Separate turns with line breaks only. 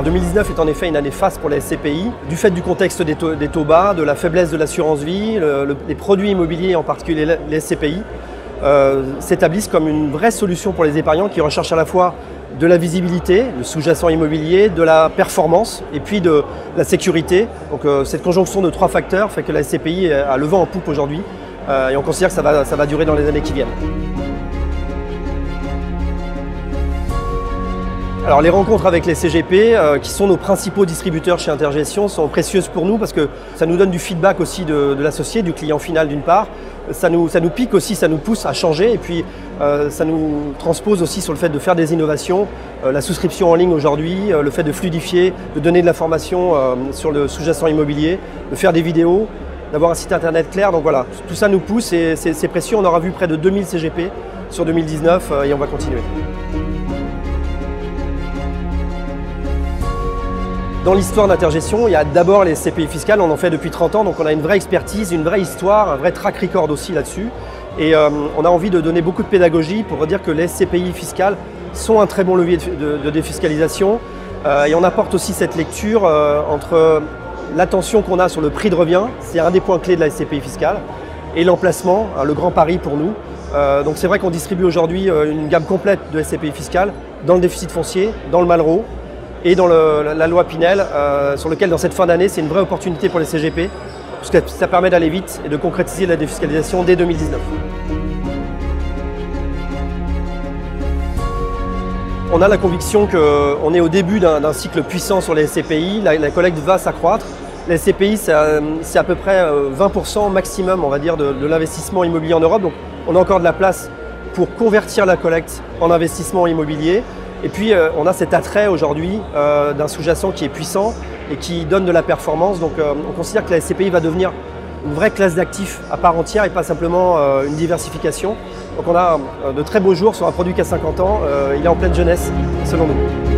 Alors 2019 est en effet une année faste pour les SCPI, du fait du contexte des taux bas, de la faiblesse de l'assurance vie, les produits immobiliers, en particulier les SCPI, s'établissent comme une vraie solution pour les épargnants qui recherchent à la fois de la visibilité, le sous-jacent immobilier, de la performance et puis de la sécurité. Donc cette conjonction de trois facteurs fait que la SCPI a le vent en poupe aujourd'hui et on considère que ça va durer dans les années qui viennent. Alors les rencontres avec les CGP, qui sont nos principaux distributeurs chez Intergestion, sont précieuses pour nous parce que ça nous donne du feedback aussi de l'associé, du client final d'une part. Ça nous pique aussi, ça nous pousse à changer et puis ça nous transpose aussi sur le fait de faire des innovations. La souscription en ligne aujourd'hui, le fait de fluidifier, de donner de l'information sur le sous-jacent immobilier, de faire des vidéos, d'avoir un site internet clair. Donc voilà, tout ça nous pousse et c'est précieux. On aura vu près de 2000 CGP sur 2019 et on va continuer. Dans l'histoire d'Intergestion, il y a d'abord les SCPI fiscales, on en fait depuis 30 ans, donc on a une vraie expertise, une vraie histoire, un vrai track record aussi là-dessus. Et on a envie de donner beaucoup de pédagogie pour dire que les SCPI fiscales sont un très bon levier de défiscalisation. Et on apporte aussi cette lecture entre l'attention qu'on a sur le prix de revient, c'est un des points clés de la SCPI fiscale, et l'emplacement, le grand pari pour nous. Donc c'est vrai qu'on distribue aujourd'hui une gamme complète de SCPI fiscales dans le déficit foncier, dans le Malraux, et dans la loi Pinel, sur lequel dans cette fin d'année, c'est une vraie opportunité pour les CGP, puisque ça permet d'aller vite et de concrétiser la défiscalisation dès 2019. On a la conviction qu'on est au début d'un cycle puissant sur les SCPI, la collecte va s'accroître. Les SCPI, c'est à peu près 20% maximum, on va dire, de l'investissement immobilier en Europe. Donc on a encore de la place pour convertir la collecte en investissement immobilier. Et puis on a cet attrait aujourd'hui d'un sous-jacent qui est puissant et qui donne de la performance. Donc on considère que la SCPI va devenir une vraie classe d'actifs à part entière et pas simplement une diversification. Donc on a de très beaux jours sur un produit qui a 50 ans, il est en pleine jeunesse selon nous.